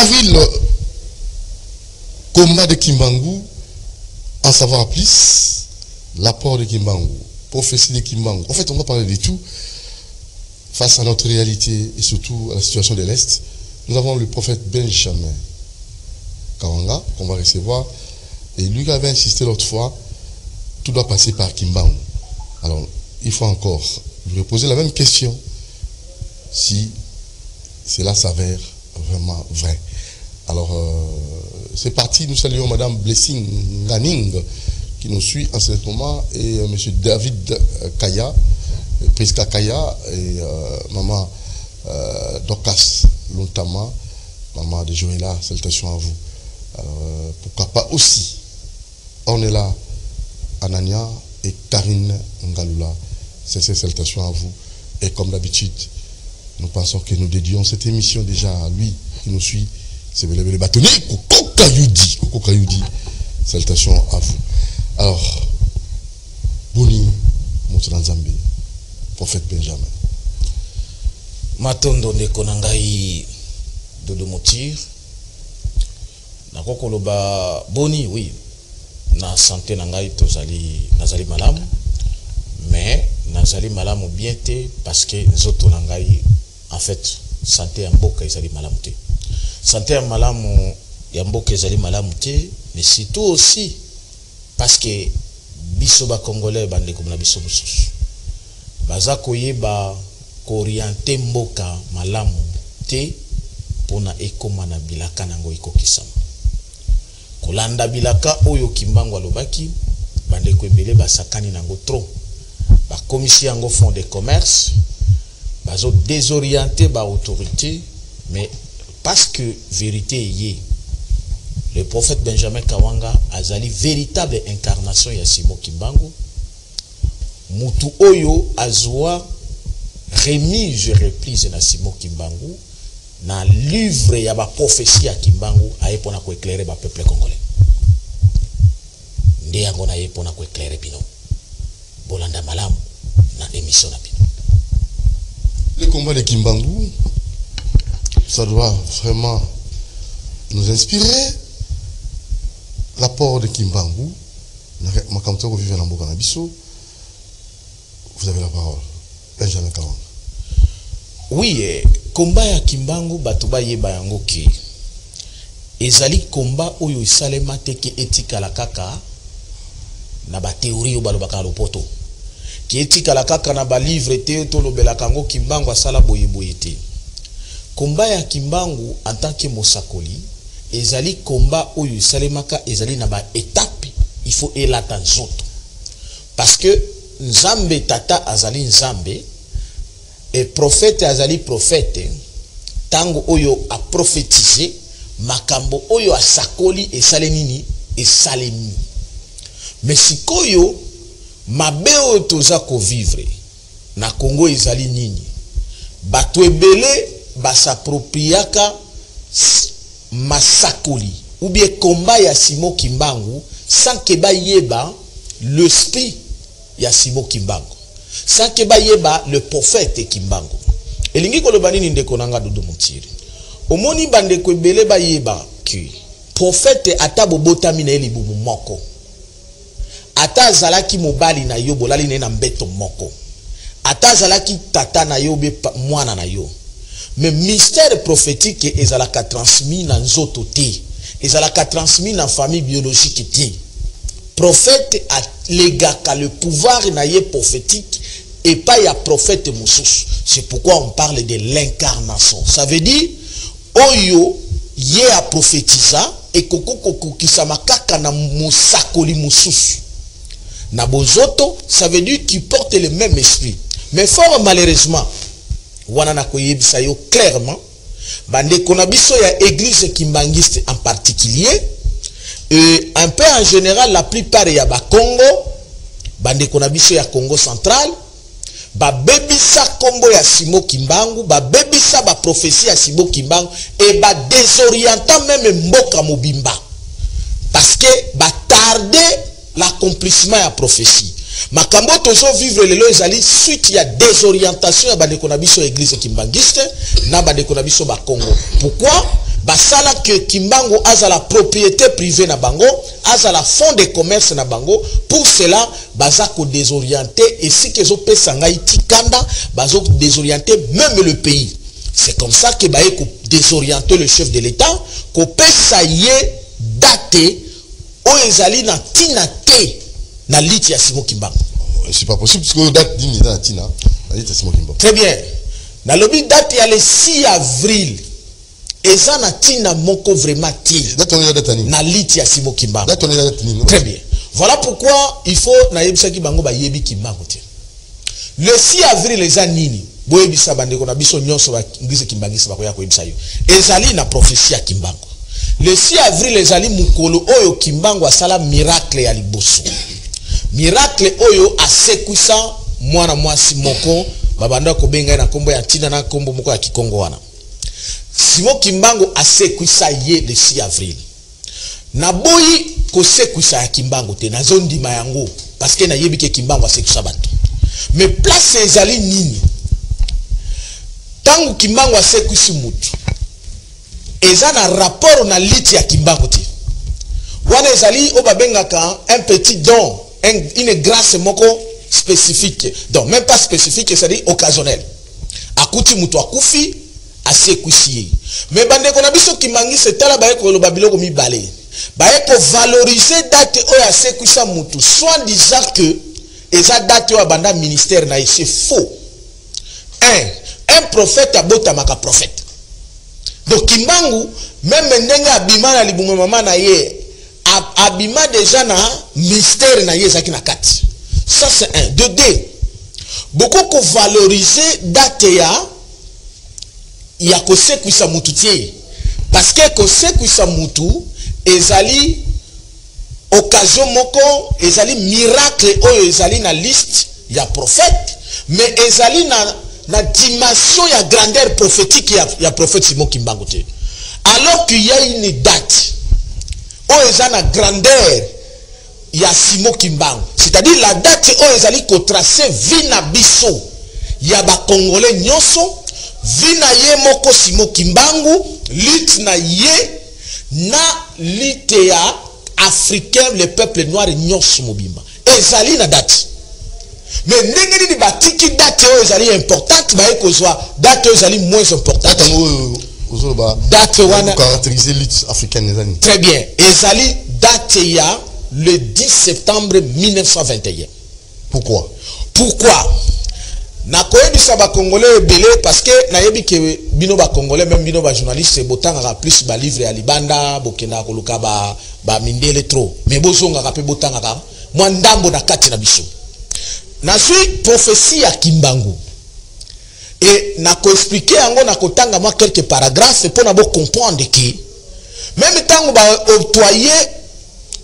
avril, combat de Kimbangu, en savoir plus, l'apport de Kimbangu, prophétie de Kimbangu. En fait, on va parler de tout face à notre réalité et surtout à la situation de l'Est. Nous avons le prophète Benjamin Kawanga, qu'on va recevoir. Et lui avait insisté l'autre fois, tout doit passer par Kimbangu. Alors, il faut encore lui poser la même question, si cela s'avère vraiment vrai. Alors, c'est parti. Nous saluons Madame Blessing Nganing, qui nous suit en ce moment, et Monsieur David Kaya, Priska Kaya, et Maman Dorcas Lontama, Maman de Joëlla, salutations à vous. Alors, pourquoi pas aussi, on est là, Anania et Karine Ngalula, c'est ces salutations à vous. Et comme d'habitude, nous pensons que nous dédions cette émission déjà à lui qui nous suit. C'est le bâtonnier Koko Kayoudi. Salutations à vous. Alors, Boni Moutranzambe, prophète Benjamin. Matondo ne konangai Dodo Motir. Na kokoloba Boni, oui. Na santé nangai tozali nazali malamu. Mais nazali malamu bien te parce que nzoto nangai en fait santé ya mboka ezali malamu te. Santé ya malamu ya mboka ezali malamu te, mais surtout aussi parce que biso ba congolais bande comme na biso mususu baza koyeba ko orienter mboka malamu te pona ekoma na bilaka nango ikokisama. Kolanda bilaka oyo Kimbangu alobaki bande ko ebele basakani nango trop. Ba commission yango fond de commerce bazo désorienter ba autorité, mais parce que vérité y est, le prophète Benjamin Kawanga azali véritable incarnation ya Simon Kimbangu. Mutu oyo azwa remise reprise na Simon Kimbangu na livre ya ba prophétie ya Kimbangu aepona ko éclairer ba peuple congolais. Ndi yango na aepona ko éclairer bino. Bolanda malamu na émission na bino. Le combat de Kimbangu, ça doit vraiment nous inspirer. L'apport de Kimbangu, vous avez la parole. Benjamin Kawanga. Oui, combat ya Kimbangu batuba yeba yango ki ezali combat oyo isalema teke etika la kaka na ba théorie o balobaka lopoto ki etika la kaka na ba livre te to lobela kango Kimbangu asala boyeboye te. Combat ya Kimbangu en tant que mosakoli ezali combat oyo isalemaka ezali na ba étape, il faut elata nzoto parce que nzambe tata azali nzambe et prophète azali prophète tango oyo a prophétisé makambo oyo asakoli esale nini esalemi. Mais sikoyo mabe oyo toza ko vivre na Congo ezali nini bato ebele basapropriaka masakoli ou bien combat ya Simon Kimbangu sans que ba yeba le sprit ya Simon Kimbangu, sans que ba yeba le prophète Kimbangu. Elingi koloba nini ndeko nanga Dodo Motiri omoni bandeko ebele ba yeba ki prophète ata bobotami na elibumu moko ata zalaki mobali na yo bolali na mbeto moko ata zalaki tata na yo be mwana na yo, mais mystère prophétique ezalaka transmis na nzoto te, ezalaka transmis na famille biologique te. Prophète a legaka le pouvoir na ye prophétique et pas ya prophète mususu. C'est pourquoi on parle de l'incarnation. Ça veut dire oyo ye a prophétisa et koko kisama kaka na musakoli mususu. Na bozoto, ça veut dire qu'il porte le même esprit. Mais fort malheureusement, wana koyebisa yo clairement, bande konabiso ya église kimbangiste en particulier, et un peu en général la plupart ya ba Congo, bande konabiso ya Congo central, ba bebisa kombo ya Simon Kimbangu, ba bebisa ba prophétie ya Simon Kimbangu et ba désorientant même mboka mobimba. Parce que ba tarder l'accomplissement ya prophétie. Makambo tozo vivre lelo ezali suite ya désorientation ya bande konabiso église kimbangiste na bande konabiso ba Congo. Pourquoi? Basala que Kimbangu a la propriété privée na bango, a la fond de commerce na bango. Pour cela, bazako désorienté et si kezo pesanga itikanda, bazako désorienté même le pays. C'est comme ça que baeko désorienter le chef de l'État, ko pesa ye date o ezali na tina te na liti ya Simon Kimbangu. C'est pas possible parce que date d'une na tina na liti ya Simon Kimbangu. Très bien. Na lobi date ya le 6 avril. Eza na tina moko vraiment ti. Date on est date ni. Na liti ya Simon Kimbangu. Date on est date ni. Très bien. Voilà pourquoi il faut na yebisa ki bango ba yebi Kimbangu te. Le 6 avril eza nini? Boyebisa bandeko na biso nyonso ba ngise Kimbangisa bakoya ko yebisa yo. Ezali na prophétie ya Kimbangu. Le 6 avril ezali mukolo oyo Kimbangu asala miracle ya liboso. Miracle oyo asekwisa mwana mwasi moko babanda ko benga na kombo ya tina na kombo moko ya Kikongo wana. Simon Kimbangu asekwisa ye le 6 avril. Na boyi ko sekwisa ya Kimbangu te na zondima yango parce que na yebi ke Kimbangu asekwisa bato. Mais place ezali nini? Tangu Kimbangu asekwisi mutu. Eza na rapport na liti ya Kimbangu te. Wana ezali obabengaka un petit don, une grâce moko spécifique. Donc même pas spécifique, c'est-à-dire occasionnel. Akuti mutu akufi asekwisi. Mais bandeko na biso Kimbangisa tala baye ko loba biloko mibale. Baye ko valoriser date oyo asekwisa mutu, soit disant que eza date oyo banda ministère na c'est faux. Un prophète abota maka prophète. Donc Kimbangu même ndenge abima na libungo mama na ye abima déjà na mystère na ye zaki na kati. Ça c'est un. De deux, beaucoup ko valoriser date ya ko sekwisa mutu tie parce que ko sekwisa mutu ezali occasion moko ezali miracle oyo ezali na liste ya prophète mais ezali na dimension ya grandeur prophétique ya prophète Simon Kimbangu te. Alors qu'il y a une date oyo ezali na grandeur ya Simon Kimbangu, c'est-à-dire la date oyo ezali ko tracer vie na biso ya ba congolais nyonso, vie na ye moko Simon Kimbangu, lit na ye na lite ya africain, le peuple noir nyonso mobimba ezali na date. Mais ndenge nini batiki date oyo ezali importante baye kozwa date oyo ezali moins importante. Date wana caractériser lutte africaine ezali. Très bien. Ezali date ya le 10 septembre 1921. Pourquoi? Na koyebisa ba congolais belé parce que na yebi ke bino ba congolais même bino ba journaliste botanga plus ba livre ya libanda bokenda koluka ba mindele trop mais bozonga ka pe botanga ka mwa ndambo na kati na biso. Na suis prophétie ya Kimbangu et na ko expliquer yango na kotanga moi quelques paragraphes pour na bo comprendre que même tango ba octroyer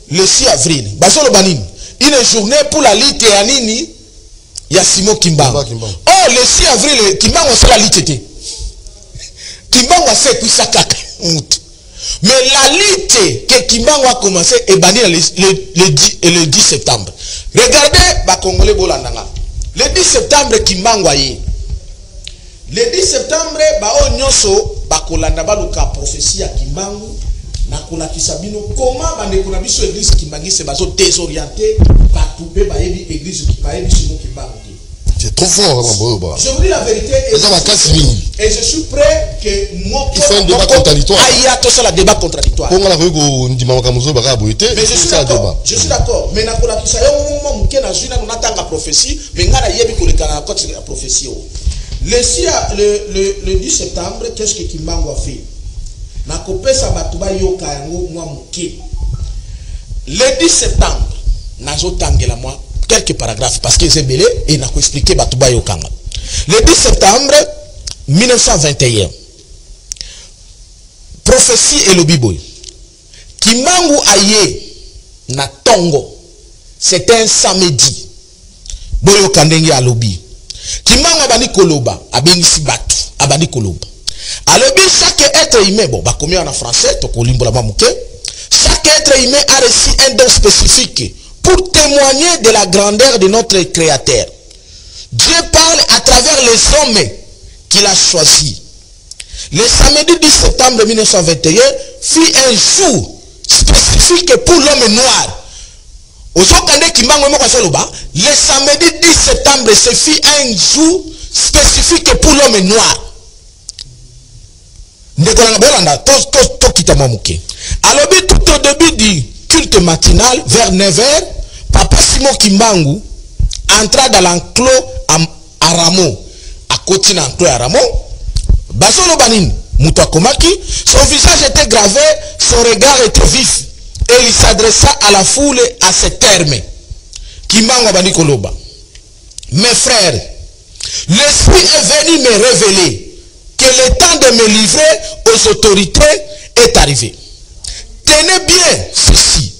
le 6 avril basolo banini une journée pour la lutte ya nini ya Simon Kimbangu. Oh le 6 avril Kimbangu sera lutte. Kimbangu a fait tout ça kaka. Mais la lutte que Kimbangu a commencé est bannie le 10 septembre. Regardez ba Congolais bolandanga. Le 10 septembre Kimbangu aye. Le 10 septembre ba o nyonso ba kolanda ba luka prophétie ya Kimbangu na kola kisabino comment bande kona biso église Kimbangisa bazo désorienter ba toubé ba yebi église ba yebi Simon Kimbangu. C'est trop fort. Je vous dis la vérité et je suis prêt que mon fait un débat contradictoire. Il y a tout ça, le débat contradictoire. Mais je suis d'accord. Mais na kola kisa yo mo muke na jina na tanga prophétie, mais ngana yebi ko le kana côté la prophétie. Le 10 septembre, qu'est-ce que Kimbangu a fait? Na kopesa batuba yoka yango mwa muke. Le 10 septembre, nazo tangela moi quelques paragraphes parce que c'est belé et n'a expliqué batuba yokanga. Le 10 septembre 1921, prophétie et le biboy. Kimbangu aye na Tongo, c'était un samedi. Boyo kandenge a lobi. Kimbangu abani koloba, abengisi batu, abani koloba. Alobi chaque être humain, bon, bah combien en français, to kolimbo la mamouke. Chaque être humain a reçu un don spécifique pour témoigner de la grandeur de notre Créateur. Dieu parle à travers les hommes qu'il a choisis. Le samedi 10 septembre 1921 fut un jour spécifique pour l'homme noir. Le samedi 10 septembre, ce fut un jour spécifique pour l'homme noir. Alors, tout au début du culte matinal, vers 9h, Papa Simon Kimbangu entra dans l'enclos à Ramo. À côté de l'enclos à Ramo, Basolo Banin, Moutakomaki, son visage était gravé, son regard était vif. Et il s'adressa à la foule à ces termes. Kimbangu Abani Koloba. Mes frères, l'Esprit est venu me révéler que le temps de me livrer aux autorités est arrivé. Tenez bien ceci.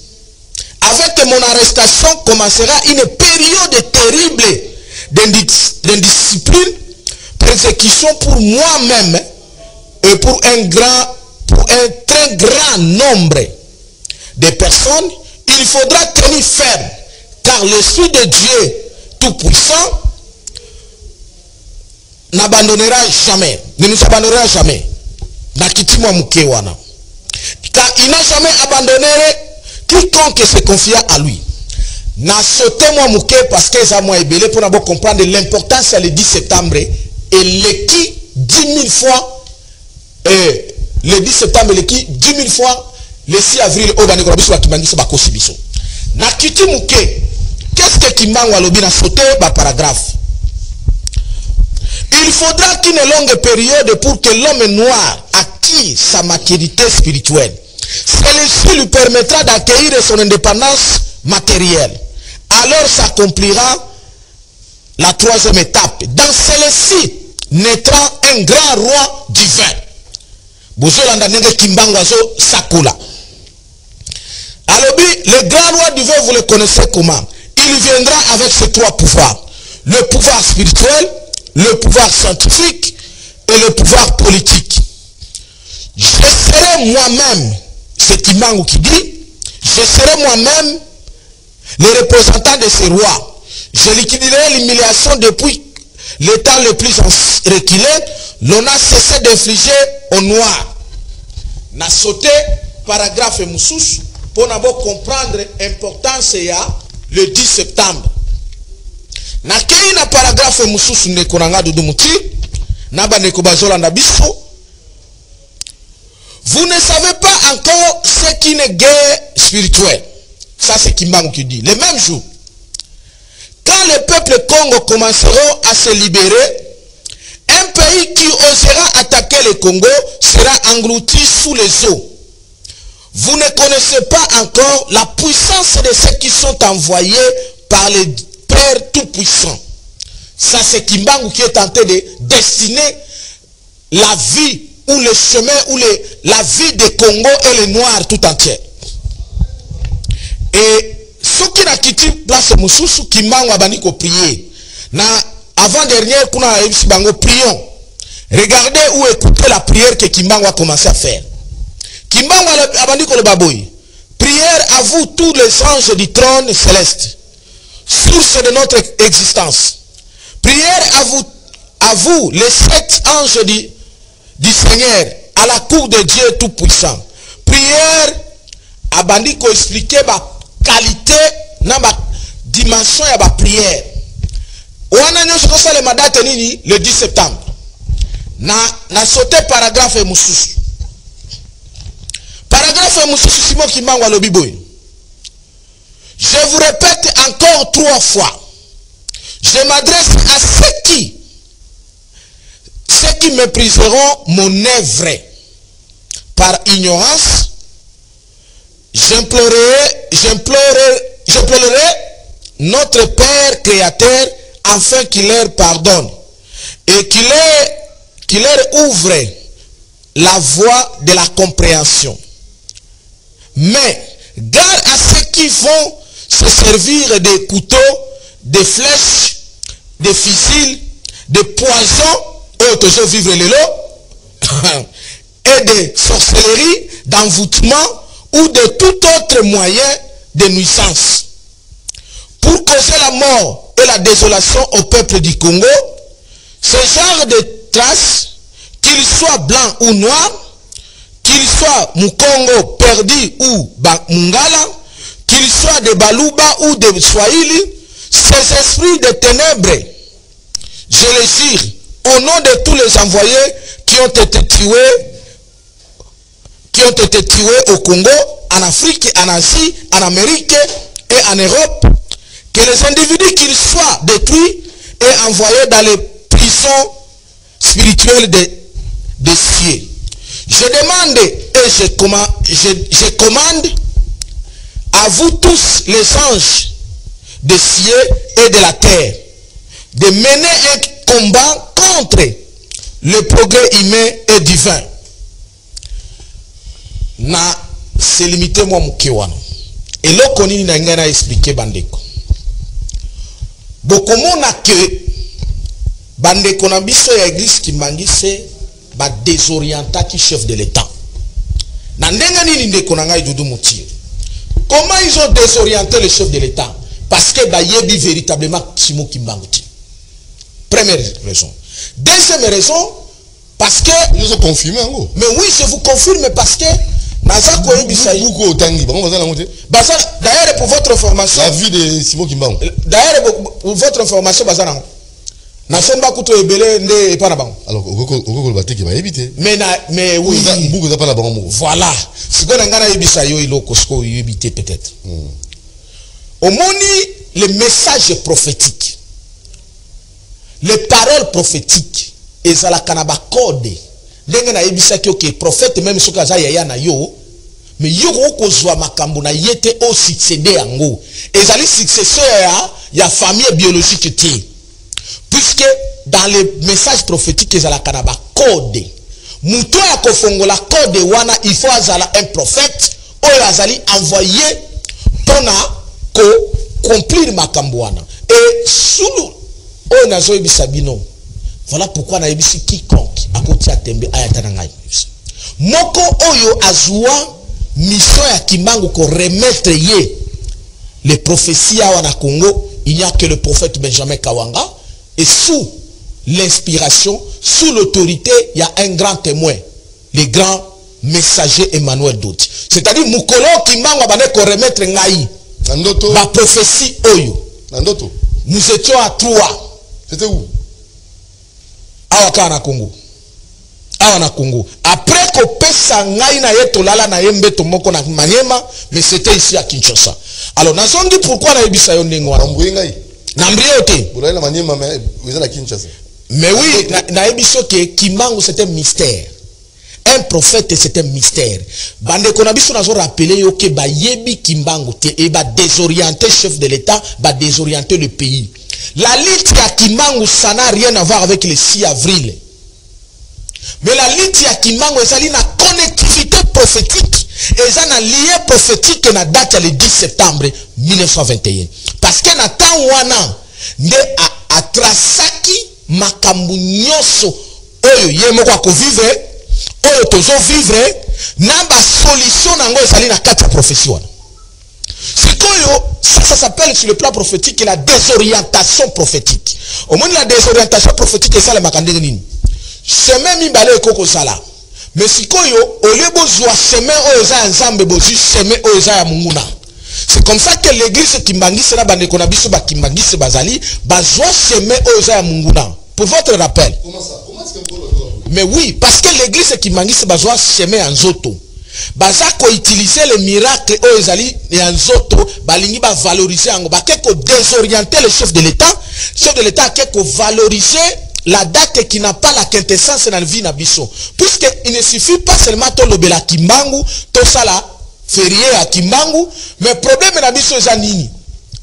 Avec mon arrestation commencera une période terrible d'indiscipline, persécution pour moi-même et pour un très grand nombre de personnes. Il faudra tenir ferme, car l'Esprit de Dieu Tout-Puissant n'abandonnera jamais, ne nous abandonnera jamais. Car il n'a jamais abandonné quiconque se confia à lui. N'a sauté moi mouké parce que ça m'a ébélé pour d'abord comprendre l'importance le 10 septembre et le qui 10 000 fois le 10 septembre le qui 10 000 fois le 6 avril au Banégorabiso à Kimbangi Bako Sibiso. N'a quitté mouké. Qu'est-ce que Kimbangu alobi n'a sauté par paragraphe? Il faudra qu'une longue période pour que l'homme noir acquise sa maturité spirituelle. Celle-ci lui permettra d'accueillir son indépendance matérielle. Alors s'accomplira la troisième étape. Dans celle-ci naîtra un grand roi divin. Alors, le grand roi divin, vous le connaissez comment? Il viendra avec ces trois pouvoirs. Le pouvoir spirituel, le pouvoir scientifique et le pouvoir politique. Je serai moi-même, c'est Kimbangu qui dit, je serai moi-même le représentant de ces rois. Je liquiderai l'humiliation depuis le temps le plus reculé. L'on a cessé d'infliger au noir. N'a sauté paragraphe Moussous pour d'abord comprendre l'importance le 10 septembre. Na kei na paragraphe Moussous ne konanga dudumuti na ba ne kobazola na biso. Vous ne savez pas encore ce qui est guerre spirituelle. Ça c'est Kimbangu qui dit. Le même jour, quand le peuple Congo commenceront à se libérer, un pays qui osera attaquer le Congo sera englouti sous les eaux. Vous ne connaissez pas encore la puissance de ceux qui sont envoyés par le Père Tout-Puissant. Ça c'est Kimbangu qui est tenté de dessiner la vie ou le chemin ou la vie des Congo et les Noirs tout entier. Et ce qui n'a quitté place Moussous, Kimbangu a banni prier. Na avant-dernier, prions. Regardez ou écoutez la prière que Kimbangu a commencé à faire. Kimbangu a banni le baboui. Prière à vous tous les anges du trône céleste, source de notre existence. Prière à vous les 7 anges du Seigneur, à la cour de Dieu Tout-Puissant. Prière à bandi ko expliquer ma qualité, na ma dimension ya ba prière. Wana nyo soko sale madate nini le 10 septembre. Na sauté paragraphe Moussous. Paragraphe Moussous Simon Kimbangu alobi boy. Je vous répète encore 3 fois. Je m'adresse à ceux qui mépriseront mon œuvre par ignorance. J'implorerai notre Père Créateur afin qu'il leur pardonne et qu'il leur ouvre la voie de la compréhension. Mais garde à ceux qui vont se servir des couteaux, des flèches, des fusils, des poisons, et vivre les lots, et de sorcellerie, d'envoûtement ou de tout autre moyen de nuisance. Pour causer la mort et la désolation au peuple du Congo, ce genre de traces, qu'ils soient blancs ou noirs, qui qu'il soit Mukongo perdu ou Mungala, qu'il soit de Baluba ou de Swahili, ces esprits de ténèbres, je les jure, au nom de tous les envoyés qui ont été tués au Congo, en Afrique, en Asie, en Amérique et en Europe, que les individus qu'ils soient détruits et envoyés dans les prisons spirituelles des cieux. Je demande et je commande à vous tous les anges des cieux et de la terre de mener un combat contre le progrès humain et divin. Na c'est limité moi mukiwano. Et là qu'on y n'a expliqué bandeko. Beaucoup mona que bandeko na biso ya église Kimbangise ba désorienta qui chef de l'État. Na ndenga nini ndeko na ngai dudu mutir. Comment ils ont désorienté le chef de l'État? Parce que ba yebi véritablement Simon Kimbangu. Première raison. Deuxième raison, parce que ils ont confirmé en gros. Mais oui, je vous confirme parce que d'ailleurs pour votre information, la vie de Simon Kimbangu. D'ailleurs pour votre information, alors mais oui, voilà. Ce qu'on a évité peut-être. Au moni les messages prophétiques, les paroles prophétiques, et ça la kanaba code. Ndenge na yebisa ki ok prophète même soka za yaya na yo mais yo ko zwa makambo na yete o succéder yango ezali successeur ya famille biologique ti puisque dans les messages prophétiques ezala kanaba code muto ya kofongola code wana il faut azala un prophète oyo azali envoyé pona ko accomplir makambo wana et sulu oyo nazo yebisa bino. Voilà pourquoi na yebisi quiconque akoti atembe ayatana ngai. Moko oyo azwa mission ya Kimbangu ko remettre ye les prophéties à na Congo, il n'y a que le prophète Benjamin Kawanga et sous l'inspiration, sous l'autorité, il y a un grand témoin, le grand messager Emmanuel Doti. C'est-à-dire mukolo Kimbangu abane ko remettre ngai. Nandoto. Ma prophétie oyo. Nandoto. Nous étions à 3. C'était où? Awa na Congo. Awa na Congo. Après ko pesa ngai na yeto lala na yembe tomoko na Manyema, mais c'était ici à Kinshasa. Alors nazongi pourquoi na yebisa yo ndengwa. Nambuye ngai. Nambriyo te. Bola na Manyema mais vous à Kinshasa. Mais oui, na yebiso ke Kimbangu c'était un mystère. Un prophète c'est un mystère. Bande konabiso nazo rappeler yo ke ba yebi Kimbangu te et ba désorienter chef de l'État, ba désorienter le pays. La lutte à Kimbangu, ça n'a rien à voir avec le 6 avril. Mais la lutte à Kimbangu, ça a une connectivité prophétique. Et ça a un lien prophétique qui date le 10 septembre 1921. Parce que na wana ne a trasaki makambu nyoso oyo yemo kwa ko vivre oyo tozo vivre na ba solution nango ezali na kati prophétie wana. Ça s'appelle sur le plan prophétique la désorientation prophétique. Au moins la désorientation prophétique c'est ça le makandenge nini. Chemin mibale koko sala. Mais sikoyo olebo zwa chemin oza nzambe bozi chemin oza ya munguna. C'est comme ça que l'église Kimbangise na bande kona biso ba Kimbangise bazali bazwa chemin oza ya munguna. Pour votre rappel. Comment ça? Comment est-ce que mais oui, parce que l'église Kimbangise bazwa chemin en nzoto. Bazako utiliser les miracles aux ezali et en zoto balingi ba valoriser ango ba keko désorienter le chef de l'État keko valoriser la date qui n'a pas la quintessence dans la vie nabiso puisque il ne suffit pas seulement to lobela Kimbangu to sala férié à Kimbangu mais problème nabiso ezanini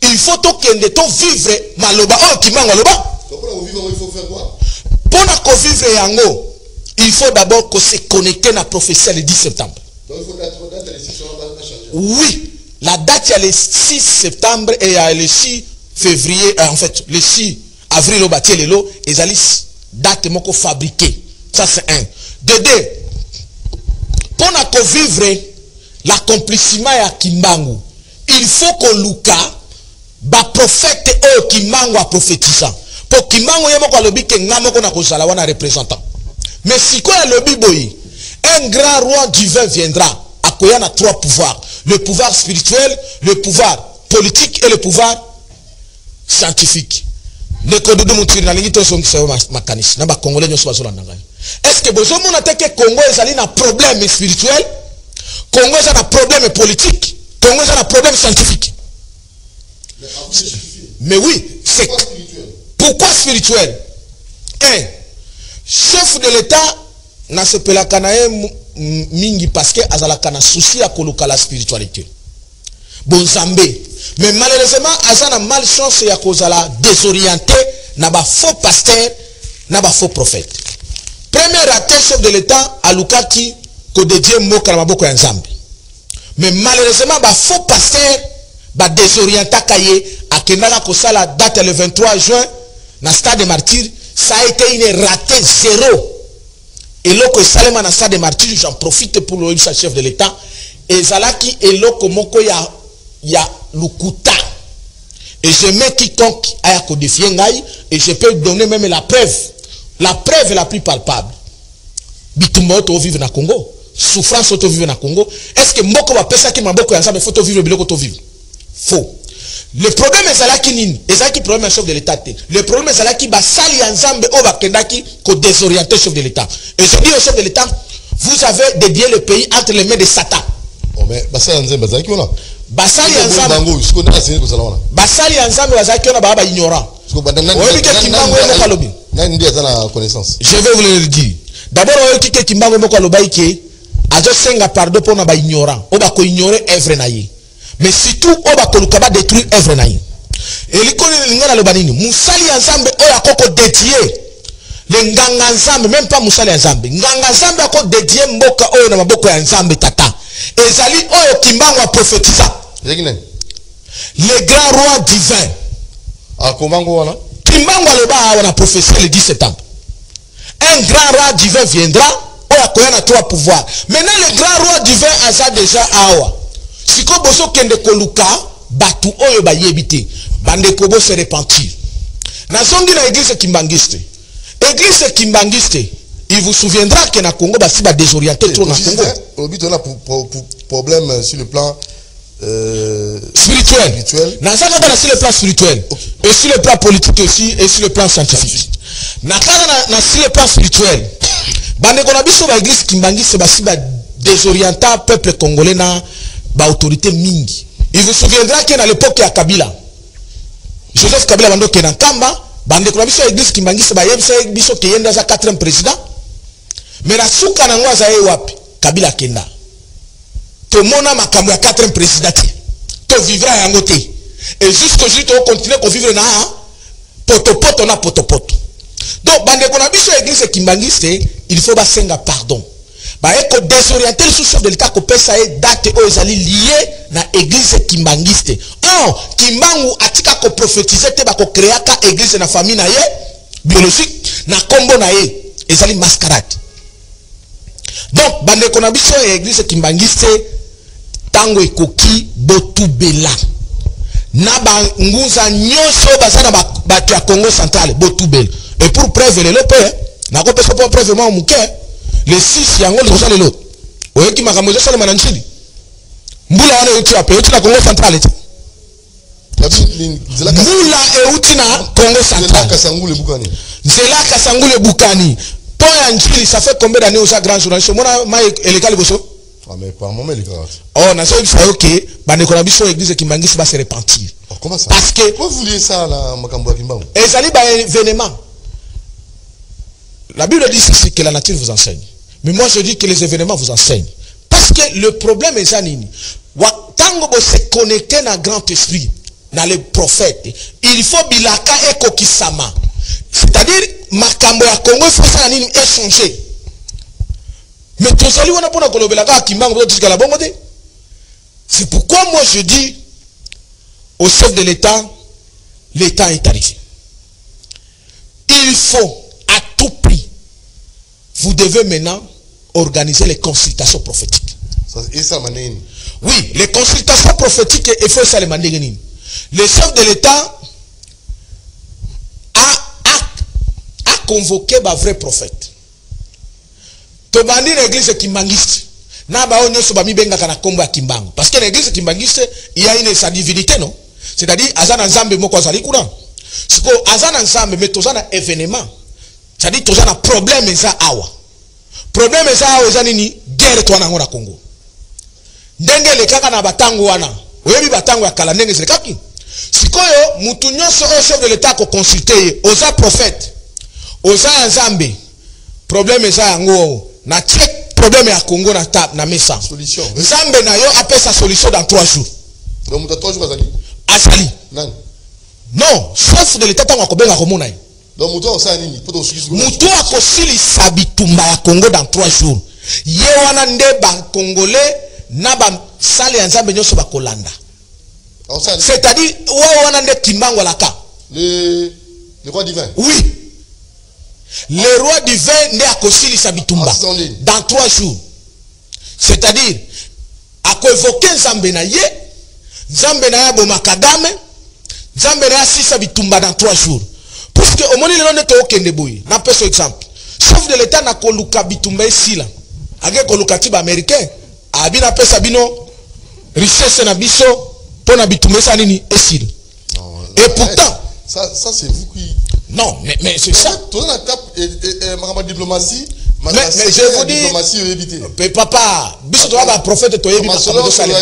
il faut to kende to vivre maloba oh Kimbangu loba pour vivre il faut faire quoi pour na vivre yango il faut d'abord que se connecter na prophétie le 10 septembre. Oui, la date il y a le 6 septembre et il y a le 6 février, en fait, le 6 avril au bâti les lots, et ça date moko fabriqué. Ça c'est un. De deux, pour nous vivre l'accomplissement à Kimbangu, il faut que Luka, ba prophète au Kimbangu a prophétisant. Pour Kimbangu yemo kwa lobi ke ngamo ko na kozala wana représentant. Mais si quoi le biboyi Un grand roi divin viendra. Akoya a 3 pouvoirs. Le pouvoir spirituel, le pouvoir politique et le pouvoir scientifique. Est-ce que vous avez que Congo est un problème spirituel, Congo est un problème politique, Congo est un problème scientifique? Mais oui, c'est pourquoi spirituel? Un chef de l'État n'a se pela kanae mingi parce que azalaka na souci à koluka la spiritualité. Bon Zambé. Mais malheureusement, azana malchance ya kozala désorienté na ba faux pasteur, na ba faux prophète. Premier raté chef de l'État alukaki ko dédié moka na maboko ya Nzambe. Mais malheureusement ba faux pasteur ba désorienté kaye akendaka kosala date le 23 juin na stade de Martyrs, ça a été une raté zéro. Et loko salema na stade de Martyrs, j'en profite pour le chef de l'État. Et zalaki et loko moko ya lukuta. Et je mets quiconque a codifié ngai et je peux donner même la preuve la plus palpable. Bitumba auto vivre na Congo, souffrance auto vivre na Congo. Est-ce que moko va penser que maboko ya Nzambe faut to vivre biloko to vivre? Faux. Le problème est zalaki nini? Ezaki problème chef de l'État. Le problème est zalaki ba sali ya Nzambe o ba kendaki ko désorienter chef de l'État. Et je dis au chef de l'État, vous avez dédié le pays entre les mains de Satan. Oh mais basali ya Nzambe zalaki ona. Basali ya Nzambe. Basali ya Nzambe bazaki ona ba ignorant. Je vais vous le dire. D'abord, on dit que Kimbango moko alobai ke ajo senga pardon pour na ba ignorant. O ba ko ignorer œuvre na ye. Mais surtout o ba ko lukaba détruire œuvre na ye. Et likoni lingana lo banini. Musali ya Nzambe o ya koko dédié. Le nganga Nzambe même pas musali ya Nzambe. Nganga Nzambe ko dédié mboka o na maboko ya Nzambe tata. Ezali o Kimbango a prophétisa. Le grand roi divin. Ah Kimbango wana. Kimbango aloba a prophétisé le 10 septembre. Un grand roi divin viendra, on a 3 pouvoirs. Maintenant, le grand roi divin a déjà awa. Si ko boso kende koluka, batu oyo ba yebite, bande kobo se repentir. Na zongi na église kimbangiste. Église kimbangiste, il vous souviendra que na Congo basi ba désorienté trop na Congo. Obito na problème sur le plan spirituel. Na ça va sur le plan spirituel. Okay. Et sur le plan politique aussi et sur le plan scientifique. Na sur le plan spirituel. Bande kona biso ba église kimbangi se basi ba désorienta peuple congolais na ba autorité mingi. Il vous souviendra que dans l'époque ya Kabila, Joseph Kabila bando ke na Kamba, bande kona biso église kimbangi se ba yebisa biso ke yenda za 4e président. Mais na suka na ngwa za ye wapi? Kabila kenda. To mona makambo ya 4e président. To vivra yango te. Et jusqu'au jour to continuer ko vivre na potopoto na potopoto. Donc bande kona biso église kimbangiste, il faut ba senga pardon. Ba eko désorienter le chef de l'État ko pesa e date o ezali lié na église kimbangiste. Oh, Kimbangu atika ko prophétiser te ba ko créer ka église na famille na ye biologique na kombo na ye ezali mascarade. Donc bande kona biso église kimbangiste tango ekoki botubela na banguza nyonso bazana bato ya Congo central botubela. Et pour preuve le lope na ko pesa pour preuve moi muke le 6 yango le sala l'autre oyo ki makambo sala mananchili mbula wana uti ape uti na Congo central eti mbula euti na Congo central Kasangule Bukani Zela Kasangule Bukani po ya njili ça fait combien d'années au grand journaliste mona mai elekali boso. Ah mais par moment les gars. Oh na ça OK bande ko na biso église Kimbangisi va se repentir. Oh, comment ça? Parce que pourquoi vous liez ça là makambo Kimbangu? Et ça li ba événement. La Bible dit que la nature vous enseigne. Mais moi je dis que les événements vous enseignent. Parce que le problème est ça nini. Tango bo se connecter na grand esprit, na les prophètes. Il faut bilaka eko kisama. C'est-à-dire makambo ya Congo faut ça nini échanger. Mais tout ça lui on a pas kolobelaka Kimbangu jusqu'à la bonne côté. C'est pourquoi moi je dis au chef de l'État, l'État est arrivé. Il faut à tout prix, vous devez maintenant organiser les consultations prophétiques. Oui, les consultations prophétiques, il faut ça les mandéguenines. Le chef de l'État a convoqué un vrai prophète. tobandi l'église kimbangiste na ba onyo so ba mi benga kana kombo ya kimbangu parce que l'église kimbangiste il y a une sa divinité non, c'est-à-dire azana nzambe moko azali kuna siko azana nzambe mais tozana événement, c'est-à-dire tozana problème eza awa, problème eza awa eza nini, guerre to na ngona Congo ndenge le kaka na batango wana oyebi batango ya kala ndenge zelekaki sikoyo mutu nyonso o chef de l'état ko consulter oza prophète oza nzambe problème eza yango na check problème ya Congo na table na mesa solution nzambe na yo appelle sa solution dans 3 jours donc mutu 3 jours azali nani non chef de l'état tango akobenga komona ye donc mutu osala nini poto osukisi mutu akosilisa bitumba ya Congo dans 3 jours ye wana nde ba congolais na ba sale ya nzambe nyonso bakolanda, c'est-à-dire wa wana nde kimbango laka le roi divin, oui le roi divin nde akosilisa bitumba dans 3 jours, c'est-à-dire akoevoke nzambe na ye, nzambe na ya bomakadame, nzambe na ya sisa bitumba dans 3 jours, puisque omoni lelo nde tookende boye na peso exemple chef de l'état na koluka bitumba esila age koluka tiba américain abina pesa bino richesse na biso pona bitumesa nini esile. Et pourtant ça c'est vous qui non mais c'est ça tout la tape ma diplomatie mais je vous dis diplomatie éviter papa biso to ba prophète to yebi makambo sala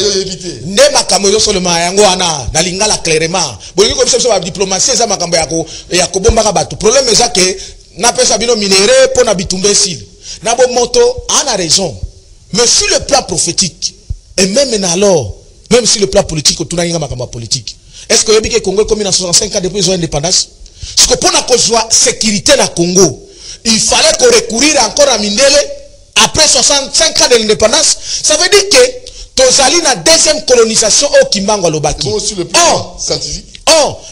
nde makambo yo solo yango wana na lingala clairement bolingi ko biso ba diplomatie za makambo ya ko bomba ka batu problème eza que na pesa bino minéré pona bitumba esile na bo moto ana raison. Mais sur le plan prophétique, et même alors, même sur le plan politique, on a une politique. Est-ce que le Congo est comme en 65 ans depuis son indépendance? Parce que pour la sécurité dans le Congo, il fallait qu'on recourir encore à Mindele après 65 ans de l'indépendance. Ça veut dire que Tozali na deuxième colonisation au Kimbango Lobaki. Bon, sur le plan scientifique.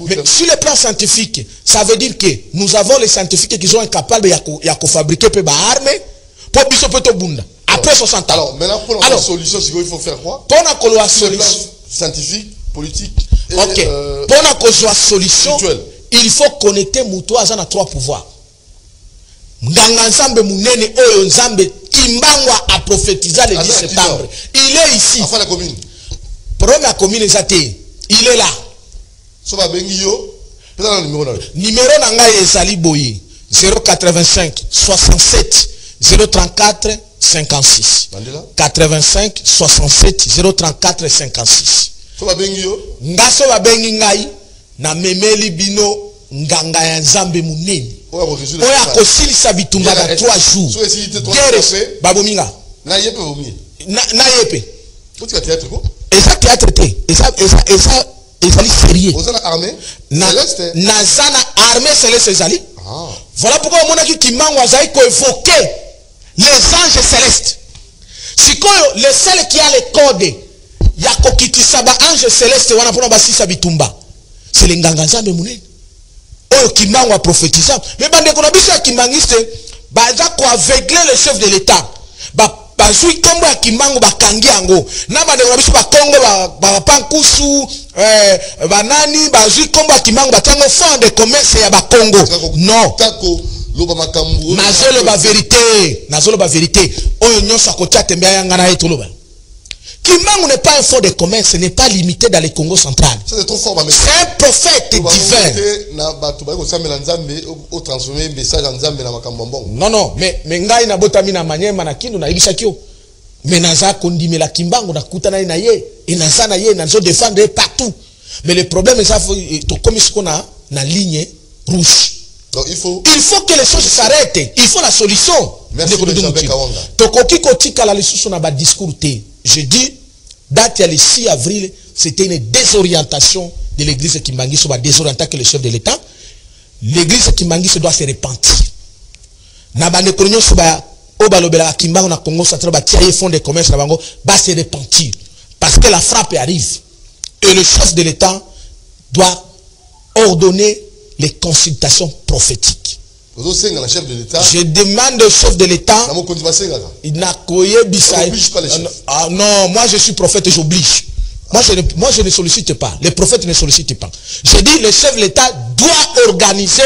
Mais sur le plan scientifique, ça veut dire que nous avons les scientifiques qui sont incapables de fabriquer des armes pour biso poto bunda. Après 60 ans. Alors, maintenant, pour la solution, il faut faire quoi? Pour la solution scientifique, politique et ok. Pour la solution, spirituelle. Il faut connecter Moutoua à 3 pouvoirs. Nganga Nzambe Mounene Oyo Nzambe Kimbangwa a prophétisé le 10 septembre. Il est ici. Enfin, la commune. Problème la commune est athée. Il est là. Soba Bengio. Numéro Nanga Ezali Boye 085 67 034 56 85 67 034 56. Soba Bengio. Ngaso ba bengi ngai na memeli bino nganga ya Nzambe Munene. Oya kosilisa bitumba na 3 jours. Guerre babominga. Na yepe bomi. Na yepe. Pour tu théâtre quoi? Eza théâtre te. Eza ezali sérieux. Ozana armée. Na zana armée céleste ezali. Voilà pourquoi on a dit Kimbangu azali ko évoquer les anges célestes. Sikoyo le seul qui a les codes ya kokitisa ba ange céleste wana pona basisa bitumba. C'est le nganga Nzambe Munene. Oyo Kimbangu a prophétisé. Mais bande ko na biso ya kimbangiste baza ko aveugler le chef de l'état. Bazui kombo ya Kimbangu bakangi yango. Na bande ko na biso ba Kongo ba pankusu banani bazui kombo ya Kimbangu batango fond de commerce ya ba Congo. Non. Nazolo ba vérité. Oyo nyonso akotia tembea yanga na etoloba. Kimbangu n'est pas un fond de commerce, n'est pas limité dans le Congo central. C'est un prophète divin. Non, mais ngai na botami na manyema na kindu na ibisakio. Mais naza kondimela Kimbangu na kutana na ye, et naza na ye nazo défendre partout. Mais le problème c'est to comme ce qu'on a na ligne rouge. Donc il faut que les choses s'arrêtent. Il faut la solution. Merci Tokoki kotika la lisusu na ba discours te. Je dis, date le 6 avril, c'était une désorientation de l'église Kimbangi, soit désorientant que le chef de l'État. L'église Kimbangi doit se repentir. Nabane konyo soba obalobela Kimbangu na Congo central ba tiaye fond de commerce na bango ba se repentir parce que la frappe arrive et le chef de l'État doit ordonner les consultations prophétiques. Je demande au chef de l'État. Il n'a pas les chefs. Ah non, moi je suis prophète et j'oblige. Moi je ne sollicite pas. Les prophètes ne sollicitent pas. Je dis le chef de l'État doit organiser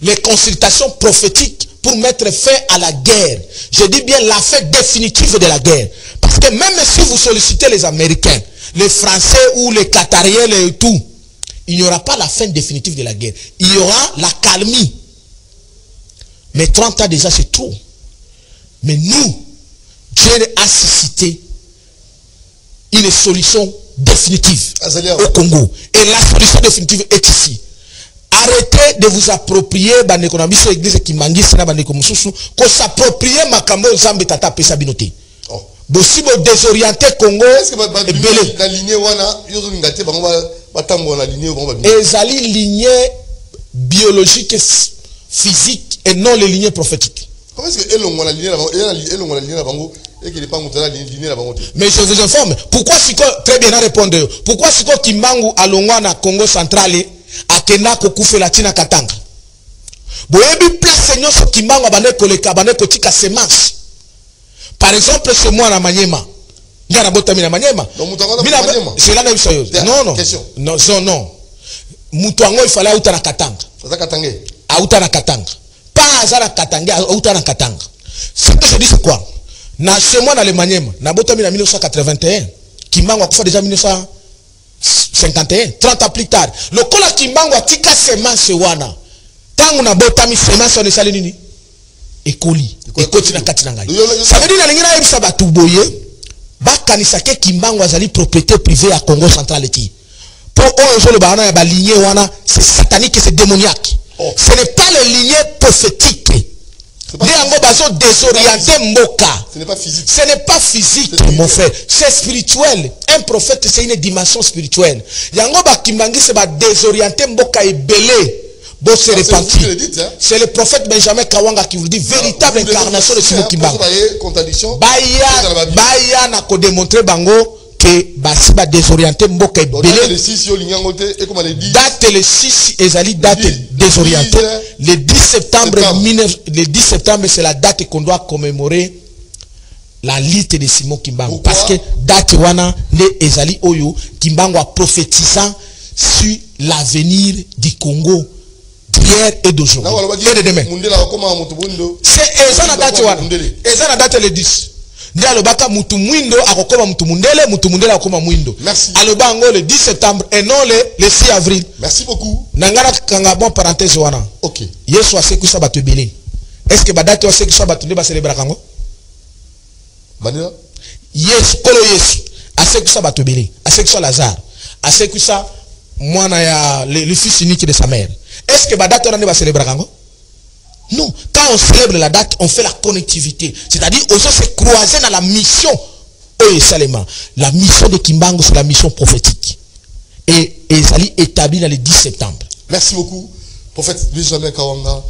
les consultations prophétiques pour mettre fin à la guerre. Je dis bien la fin définitive de la guerre. Parce que même si vous sollicitez les Américains, les Français ou les Qatariens et tout, il n'y aura pas la fin définitive de la guerre. Il y aura la calmie. Mais 30 ans déjà, c'est trop. Mais nous, Dieu a suscité une solution définitive au Congo. Et la solution définitive est ici. Arrêtez de vous approprier l'église qui mangisse na bandeko mususu ko s'approprier makambo nzambe tata pesa binote. Bosi bo désorienter Congo. Est-ce que la lignée wana yozo ngate bango batambo na lignée bango ba. Ezali lignée biologique physique et non les lignées prophétiques. Comment est-ce que elongo la lignée la bango et qu'il n'est pas monté la lignée la bango. Mais je vous informe, pourquoi siko très bien à répondre. Pourquoi siko Kimbangu alongwa na Congo central akena kokufe latina katanga. Boyebi place nyonso Kimbangu abane koleka abane kotika semence. Par exemple ce mois na Manyema. Ngana bota mina Manyema. C'est la même chose. Non non. Non non non. Mutu ango il fallait auta na katanga. Ça katanga. Auta na katanga. Pas azala katanga, auta na katanga. Ce que je dis c'est quoi? Na chez moi dans le Manyema, na bota mina 1981. Kimbangu akufa déjà 1951, 30 ans plus tard. Le kola Kimbangu atika semence wana. Tangu na botami semence on esali nini? Ekoli. Ekoti na kati na ngai. Ça veut dire na lingina yebisa batu boye. Ba kanisa ke Kimbangu azali propriété privée à Congo central eti. Pour oyo le bana ya ba lignée wana, c'est satanique et c'est démoniaque. Ce n'est pas les lignées prophétiques. Ce n'est pas physique. Ce n'est pas physique, mon frère. C'est spirituel. Un prophète, c'est une dimension spirituelle. Yangoba Kimbangi se va désorienter Mboka et belé. Bon, c'est répandu. C'est le prophète Benjamin Kawanga qui vous dit véritable incarnation de Simon Kimbangu. Baya n'a qu'à démontrer Bango que basi ba désorienter Mboka et belé. Le 6 date le 6 ezali date désorientée. Le 10 septembre c'est la date qu'on doit commémorer la lutte de Simon Kimbangu. Parce que date wana ne ezali oyo Kimbangu a prophétisant sur l'avenir du Congo d'hier et d'aujourd'hui et de demain. C'est la date wana. Eza la date le 10. Ndi alobaka mutu mwindo akokoma mutu mundele akokoma mwindo. Merci. Alobango le 10 septembre et non le 6 avril. Merci beaucoup. Nangana kanga bon parenthèse wana. OK. Yesu asekusa batu belé. Est-ce que badate asekusa batu nde ba célébrer kango? Banira? Yesu kolo Yesu asekusa batu belé. Asekusa Lazare. Asekusa mwana ya le fils unique de sa mère. Est-ce que badate wana nde ba célébrer kango? Non, quand on célèbre la date, on fait la connectivité. C'est-à-dire, on se croiser dans la mission. La mission de Kimbangu, c'est la mission prophétique. Et ça est établi dans le 10 septembre. Merci beaucoup, prophète Benjamin Kawanga.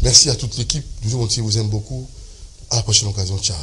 Merci à toute l'équipe. Nous vous aime beaucoup. À la prochaine occasion. Ciao.